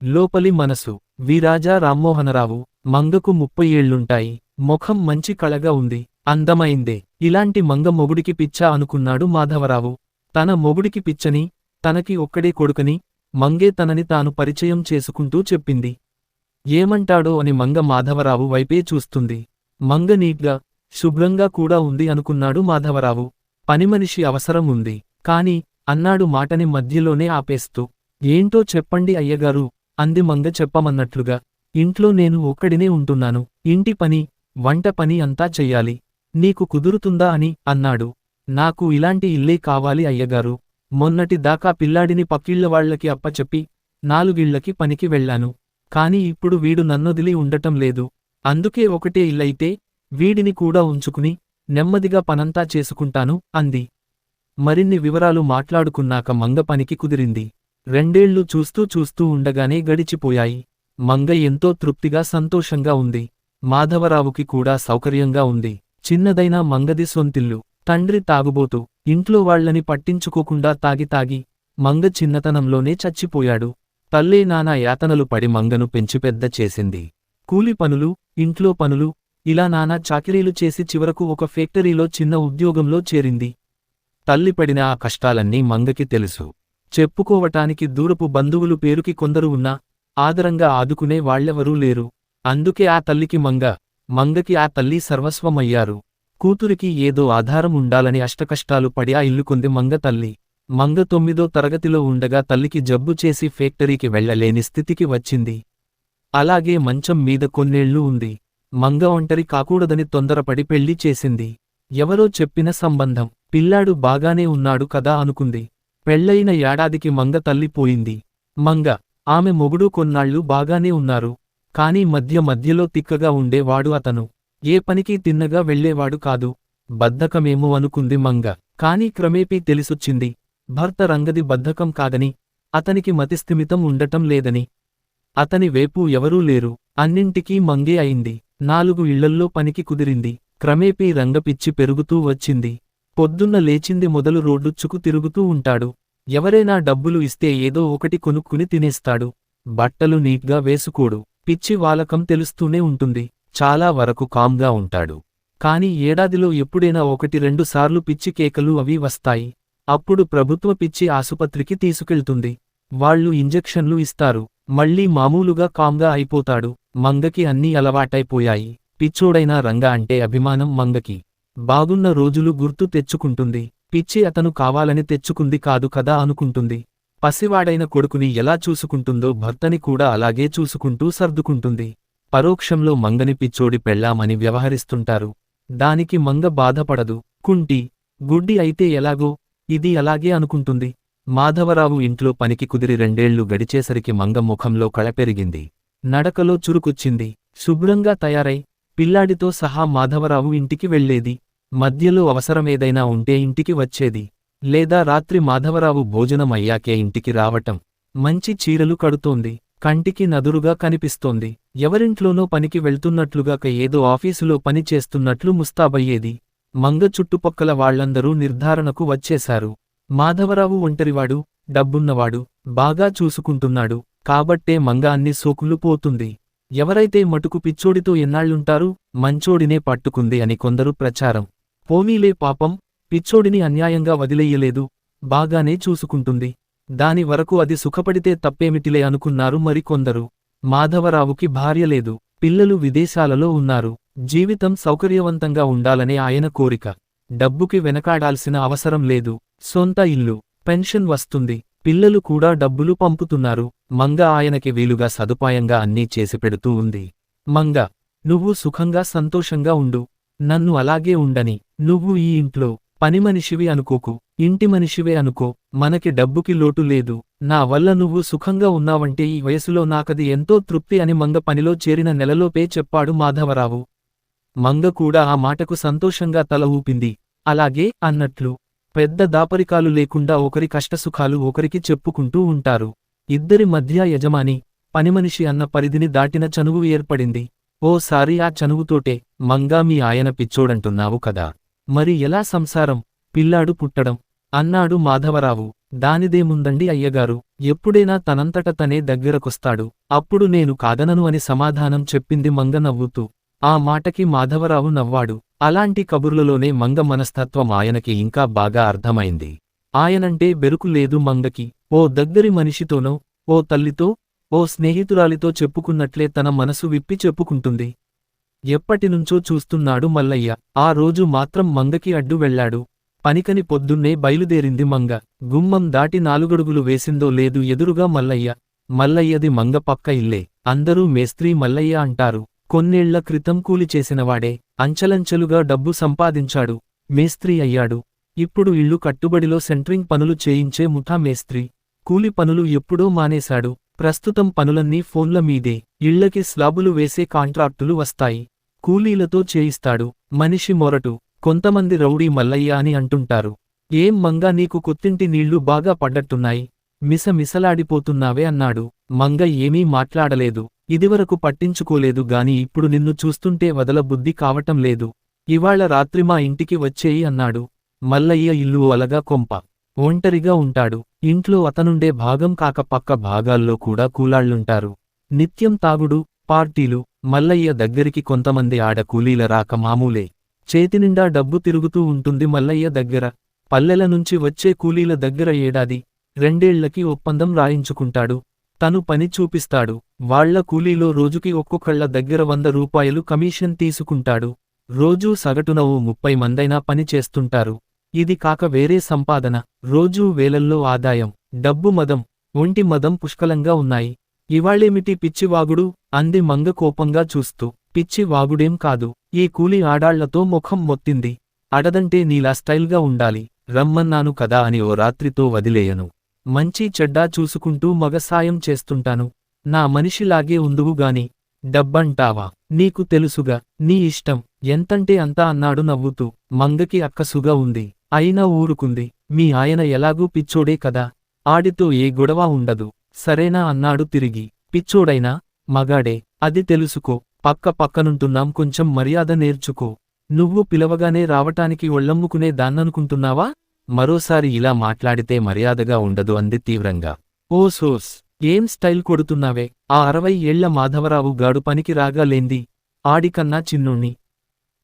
లోపలి మనసు. వీరాజా రామ్మోహనరావు. మంగకు 30 ఏళ్లుంటాయి. ముఖం మంచి కళగా ఉంది. అందమైందే. ఇలాంటి మంగ మొగుడికి పిచ్చా అనుకున్నాడు మాధవరావు. తన మొగుడికి పిచ్చని, తనకి ఒక్కడే కొడుకని, మంగే తనని తాను పరిచయం చేసుకుంటూ చెప్పింది. ఏమంటాడో అని మంగ మాధవరావు వైపే చూస్తుంది. మంగ నీట్గా, శుభ్రంగా కూడా ఉంది అనుకున్నాడు మాధవరావు. పనిమనిషి అవసరం ఉంది. కాని, అన్నాడు మాటని మధ్యలోనే ఆపేస్తూ. ఏంటో చెప్పండి అయ్యగారు, అంది మంగ చెప్పమన్నట్లుగా. ఇంట్లో నేను ఒక్కడినే ఉంటున్నాను. ఇంటి పని, వంట పని అంతా చెయ్యాలి. నీకు కుదురుతుందా అని అన్నాడు. నాకు ఇలాంటి ఇల్లే కావాలి అయ్యగారు. మొన్నటి దాకా పిల్లాడిని పక్కిళ్లవాళ్లకి అప్పచెప్పి 4 ఇళ్లకి పనికి వెళ్లాను. కాని ఇప్పుడు వీడు నన్నొదిలి ఉండటం లేదు. అందుకే ఒకటే ఇల్లైతే వీడిని కూడా ఉంచుకుని నెమ్మదిగా పనంతా చేసుకుంటాను అంది. మరిన్ని వివరాలు మాట్లాడుకున్నాక మంగ పనికి కుదిరింది. 2 ఏళ్లు చూస్తూ చూస్తూ ఉండగానే గడిచిపోయాయి. మంగ ఎంతో తృప్తిగా సంతోషంగా ఉంది. మాధవరావుకి కూడా సౌకర్యంగా ఉంది. చిన్నదైనా మంగది సొంతిల్లు. తండ్రి తాగుబోతూ, ఇంట్లో వాళ్లని పట్టించుకోకుండా తాగి మంగ చిన్నతనంలోనే చచ్చిపోయాడు. తల్లే నానా యాతనలు పడి మంగను పెంచిపెద్ద చేసింది. కూలి పనులు, ఇంట్లో పనులు, ఇలా నానా చాకిరీలు చేసి చివరకు ఒక ఫ్యాక్టరీలో చిన్న ఉద్యోగంలో చేరింది. తల్లి పడిన ఆ కష్టాలన్నీ మంగకి తెలుసు. చెప్పుకోవటానికి దూరపు బంధువులు పేరుకి కొందరు ఉన్నా ఆదరంగా ఆదుకునే వాళ్లెవరూ లేరు. అందుకే ఆ తల్లికి మంగకి ఆ తల్లి సర్వస్వమయ్యారు. కూతురికి ఏదో ఆధారం ఉండాలని అష్టకష్టాలు పడి ఆ ఇల్లు కొంది మంగ తల్లి. మంగ 9వ తరగతిలో ఉండగా తల్లికి జబ్బు చేసి ఫ్యాక్టరీకి వెళ్లలేని స్థితికి వచ్చింది. అలాగే మంచం మీద కొన్నేళ్లు ఉంది. మంగ ఒంటరి కాకూడదని తొందరపడి పెళ్లి చేసింది. ఎవరో చెప్పిన సంబంధం. పిల్లాడు బాగానే ఉన్నాడు కదా అనుకుంది. పెళ్లయిన ఏడాదికి మంగ తల్లి పోయింది. ఆమె మొగుడు కొన్నాళ్లు బాగానే ఉన్నారు. కాని మధ్యలో తిక్కగా ఉండేవాడు అతను. ఏ పనికి తిన్నగా వెళ్లేవాడు కాదు. బద్ధకమేమో అనుకుంది మంగ. కాని క్రమేపీ తెలిసొచ్చింది. భర్త రంగది బద్ధకం కాదని, అతనికి మతిస్థిమితం ఉండటం లేదని. అతని వైపు ఎవరూ లేరు. అన్నింటికీ మంగే అయింది. 4 ఇళ్లల్లో పనికి కుదిరింది. క్రమేపీ రంగపిచ్చి పెరుగుతూ వచ్చింది. పొద్దున్న లేచింది మొదలు రోడ్డుచ్చుకు తిరుగుతూ ఉంటాడు. ఎవరైనా డబ్బులు ఇస్తే ఏదో ఒకటి కొనుక్కుని తినేస్తాడు. బట్టలు నీట్గా వేసుకోడు. పిచ్చి వాలకం తెలుస్తూనే ఉంటుంది. చాలా వరకు కామ్గా ఉంటాడు. కాని ఏడాదిలో ఎప్పుడైనా 1-2 సార్లు పిచ్చి కేకలు అవి వస్తాయి. అప్పుడు ప్రభుత్వ పిచ్చి ఆసుపత్రికి తీసుకెళ్తుంది. వాళ్లు ఇంజెక్షన్లు ఇస్తారు. మళ్లీ మామూలుగా కామ్గా అయిపోతాడు. మంగకి అన్నీ అలవాటైపోయాయి. పిచ్చోడైనా రంగ అంటే అభిమానం మంగకి. బాగున్న రోజులు గుర్తు తెచ్చుకుంటుంది. పిచ్చి అతను కావాలని తెచ్చుకుంది కాదు కదా అనుకుంటుంది. పసివాడైన కొడుకుని ఎలా చూసుకుంటుందో భర్తని కూడా అలాగే చూసుకుంటూ సర్దుకుంటుంది. పరోక్షంలో మంగని పిచ్చోడి పెళ్ళామని వ్యవహరిస్తుంటారు. దానికి మంగ బాధపడదు. కుంటి, గుడ్డి అయితే ఎలాగో ఇది అలాగే అనుకుంటుంది. మాధవరావు ఇంట్లో పనికి కుదిరి 2 ఏళ్లు గడిచేసరికి మంగ ముఖంలో కళ పెరిగింది. నడకలో చురుకొచ్చింది. శుభ్రంగా తయారై పిల్లాడితో సహా మాధవరావు ఇంటికి వెళ్లేది. మధ్యలో అవసరమేదైనా ఉంటే ఇంటికి వచ్చేది. లేదా రాత్రి మాధవరావు భోజనం అయ్యాకే ఇంటికి రావటం. మంచి చీరలు కడుతోంది. కంటికి నదురుగా కనిపిస్తోంది. ఎవరింట్లోనో పనికి వెళ్తున్నట్లుగాక ఏదో ఆఫీసులో పని చేస్తున్నట్లు ముస్తాబయ్యేది. మంగ చుట్టుపక్కల వాళ్లందరూ నిర్ధారణకు వచ్చేశారు. మాధవరావు ఒంటరివాడు, డబ్బున్నవాడు, బాగా చూసుకుంటున్నాడు. కాబట్టే మంగ అన్ని సోకులు పోతుంది. ఎవరైతే మటుకు పిచ్చోడితో ఎన్నాళ్లుంటారు, మంచోడినే పట్టుకుంది అని కొందరు ప్రచారం. పోనీలే పాపం, పిచ్చోడిని అన్యాయంగా వదిలెయ్యలేదు. బాగానే చూసుకుంటుంది. దాని వరకు అది సుఖపడితే తప్పేమిటిలే అనుకున్నారు మరికొందరు. మాధవరావుకి భార్య లేదు. పిల్లలు విదేశాలలో ఉన్నారు. జీవితం సౌకర్యవంతంగా ఉండాలనే ఆయన కోరిక. డబ్బుకి వెనకాడాల్సిన అవసరం లేదు. సొంత ఇల్లు, పెన్షన్ వస్తుంది. పిల్లలు కూడా డబ్బులు పంపుతున్నారు. మంగ ఆయనకి వీలుగా సదుపాయంగా అన్నీ చేసిపెడుతూ ఉంది. మంగ, నువ్వు సుఖంగా సంతోషంగా ఉండు. నన్ను అలాగే ఉండని. నువ్వు ఈ ఇంట్లో పనిమనిషివి అనుకోకు, ఇంటి మనిషివే అనుకో. మనకి డబ్బుకి లోటు లేదు. నా వల్ల నువ్వు సుఖంగా ఉన్నావంటే ఈ వయసులో నాకది ఎంతో తృప్తి అని మంగ పనిలో చేరిన నెలలోపే చెప్పాడు మాధవరావు. మంగ కూడా ఆ మాటకు సంతోషంగా తల ఊపింది. అలాగే అన్నట్లు. పెద్ద దాపరికాలు లేకుండా ఒకరి కష్టసుఖాలు ఒకరికి చెప్పుకుంటూ ఉంటారు. ఇద్దరి మధ్య యజమాని, పనిమనిషి అన్న పరిధిని దాటిన చనువు ఏర్పడింది. ఓసారి ఆ చనువుతోటే, మంగా మీ ఆయన పిచ్చోడంటున్నావు కదా. మరి ఎలా సంసారం? పిల్లాడు పుట్టడం, అన్నాడు మాధవరావు. దానిదేముందండి అయ్యగారు, ఎప్పుడైనా తనంతట తనే దగ్గరకొస్తాడు, అప్పుడు నేను కాదనను అని సమాధానం చెప్పింది మంగ నవ్వుతూ. ఆ మాటకి మాధవరావు నవ్వాడు. అలాంటి కబుర్లలోనే మంగ మనస్తత్వం ఆయనకి ఇంకా బాగా అర్థమైంది. ఆయనంటే బెరుకు లేదు మంగకి. ఓ దగ్గరి మనిషితోనో, ఓ తల్లితో, ఓ స్నేహితురాలితో చెప్పుకున్నట్లే తన మనసు విప్పి చెప్పుకుంటుంది. ఎప్పటినుంచో చూస్తున్నాడు మల్లయ్య. ఆ రోజు మాత్రం మంగకి అడ్డు వెళ్లాడు. పనికని పొద్దున్నే బయలుదేరింది మంగ. గుమ్మం దాటి 4 అడుగులు వేసిందో లేదు ఎదురుగా మల్లయ్య. మల్లయ్యది మంగ పక్క ఇల్లే. అందరూ మేస్త్రీ మల్లయ్య అంటారు. కొన్నేళ్ల క్రితం కూలి చేసినవాడే. అంచలంచెలుగా డబ్బు సంపాదించాడు. మేస్త్రీ అయ్యాడు. ఇప్పుడు ఇల్లు కట్టుబడిలో సెంట్రింగ్ పనులు చేయించే ముఠా మేస్త్రీ. కూలి పనులు ఎప్పుడో మానేశాడు. ప్రస్తుతం పనులన్నీ ఫోన్ల మీదే. ఇళ్లకి స్లాబులు వేసే కాంట్రాక్టులు వస్తాయి. కూలీలతో చేయిస్తాడు. మనిషి మొరటు. కొంతమంది రౌడీ మల్లయ్య అని అంటుంటారు. ఏం మంగా, నీకు కొత్తింటి నీళ్లు బాగా పడ్డట్టున్నాయి. మిసమిసలాడిపోతున్నావే అన్నాడు. మంగ ఏమీ మాట్లాడలేదు. ఇదివరకు పట్టించుకోలేదు గాని ఇప్పుడు నిన్ను చూస్తుంటే వదలబుద్ధి కావటం లేదు. ఇవాళ రాత్రి మా ఇంటికి వచ్చేయి అన్నాడు. మల్లయ్య ఇల్లు అలగా కొంప. ఒంటరిగా ఉంటాడు. ఇంట్లో అతనుండే భాగం కాక పక్క భాగాల్లో కూడా కూలాళ్లుంటారు. నిత్యం తాగుడు, పార్టీలు. మల్లయ్య దగ్గరికి కొంతమంది ఆడ కూలీల రాక మామూలే. చేతినిండా డబ్బు తిరుగుతూ ఉంటుంది మల్లయ్య దగ్గర. పల్లెల నుంచి వచ్చే కూలీల దగ్గర ఏడాది, 2 ఏళ్లకి ఒప్పందం రాయించుకుంటాడు. తను పని చూపిస్తాడు. వాళ్ల కూలీలో రోజుకి ఒక్కొక్కళ్ళ దగ్గర 100 రూపాయలు కమిషన్ తీసుకుంటాడు. రోజూ సగటున ఓ 30 మందైనా పని చేస్తుంటారు. ఇది కాక వేరే సంపాదన. రోజూ వేలల్లో ఆదాయం. డబ్బు మదం, ఒంటి మదం పుష్కలంగా ఉన్నాయి. ఇవాళేమిటి పిచ్చివాగుడు అంది మంగ కోపంగా చూస్తూ. పిచ్చి వాగుడేం కాదు. ఈ కూలి ఆడాళ్లతో ముఖం మొత్తింది. అడదంటే నీలా స్టైల్గా ఉండాలి. రమ్మన్నాను కదా అని ఓ రాత్రితో వదిలేయను. మంచి చెడ్డా చూసుకుంటూ మగ సాయం చేస్తుంటాను. నా మనిషిలాగే ఉందువుగాని డబ్బంటావా? నీకు తెలుసుగా. నీ ఇష్టం. ఎంతంటే అంతా అన్నాడు నవ్వుతూ. మంగకి అక్కసుగా ఉంది. అయినా ఊరుకుంది. మీ ఆయన ఎలాగూ పిచ్చోడే కదా. ఆడితో ఏ గొడవ ఉండదు. సరేనా అన్నాడు తిరిగి. పిచ్చోడైనా మగాడే. అది తెలుసుకో. పక్కనుంటున్నాం, కొంచెం మర్యాద నేర్చుకో. నువ్వు పిలవగానే రావటానికి ఒళ్ళమ్ముకునే దాన్ననుకుంటున్నావా? మరోసారి ఇలా మాట్లాడితే మర్యాదగా ఉండదు అంది తీవ్రంగా. ఓ సోస్, ఏం స్టైల్ కొడుతున్నావే? ఆ 60 ఏళ్ల మాధవరావు గాడు పనికి రాగాలేంది. ఆడికన్నా చిన్నోణ్ణి,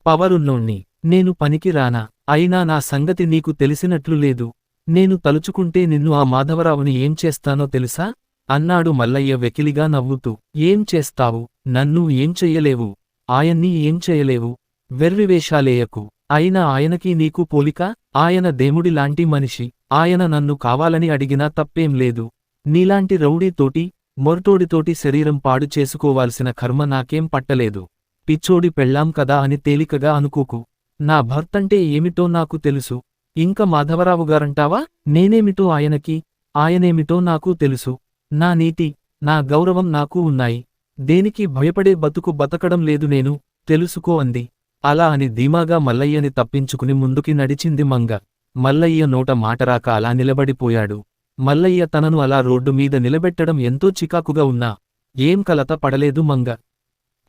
పవరున్నోణ్ణి. నేను పనికి రానా? అయినా నా సంగతి నీకు తెలిసినట్లు లేదు. నేను తలుచుకుంటే నిన్ను ఆ మాధవరావుని ఏం చేస్తానో తెలుసా? అన్నాడు మల్లయ్య వెకిలిగా నవ్వుతూ. ఏం చేస్తావు? నన్ను ఏం చెయ్యలేవు. ఆయన్ని ఏం చెయ్యలేవు. వెర్రివేషాలేయకు. అయినా ఆయనకి నీకు పోలిక? ఆయన దేవుడిలాంటి మనిషి. ఆయన నన్ను కావాలని అడిగినా తప్పేం లేదు. నీలాంటి రౌడీతోటి, మొరటోడితోటి శరీరం పాడు చేసుకోవాల్సిన కర్మ నాకేం పట్టలేదు. పిచ్చోడి పెళ్ళాం కదా అని తేలికగా అనుకోకు. నా భర్తంటే ఏమిటో నాకు తెలుసు. ఇంక మాధవరావుగారంటావా? నేనేమిటో ఆయనకి, ఆయనేమిటో నాకు తెలుసు. నా నీతి, నా గౌరవం నాకు ఉన్నాయి. దేనికి భయపడే బతుకు బతకడం లేదు నేను. తెలుసుకో అంది. అలా అని ధీమాగా మల్లయ్యని తప్పించుకుని ముందుకి నడిచింది మంగ. మల్లయ్య నోట మాటరాక అలా నిలబడిపోయాడు. మల్లయ్య తనను అలా రోడ్డు మీద నిలబెట్టడం ఎంతో చికాకుగా ఉన్నా ఏం కలత పడలేదు మంగ.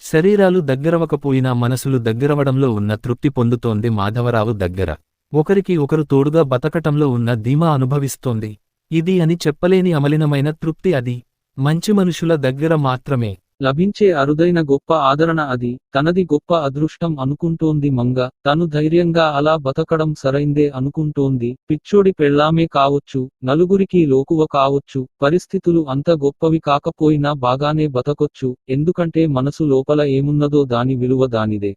శరీరాలు దగ్గరవకపోయినా మనసులు దగ్గరవడంలో ఉన్న తృప్తి పొందుతోంది మాధవరావు దగ్గర. ఒకరికి ఒకరు తోడుగా బతకటంలో ఉన్న ధీమా అనుభవిస్తోంది. ఇది అని చెప్పలేని అమలినమైన తృప్తి అది. మంచి మనుషుల దగ్గర మాత్రమే లభించే అరుదైన గొప్ప ఆదరణ అది. తనది గొప్ప అదృష్టం అనుకుంటోంది మంగ. తను ధైర్యంగా అలా బతకడం సరైందే అనుకుంటోంది. పిచ్చోడి పెళ్ళామే కావొచ్చు, నలుగురికి లోకువ కావొచ్చు, పరిస్థితులు అంత గొప్పవి కాకపోయినా బాగానే బతకొచ్చు. ఎందుకంటే మనసు లోపల ఏమున్నదో దాని విలువ దానిదే.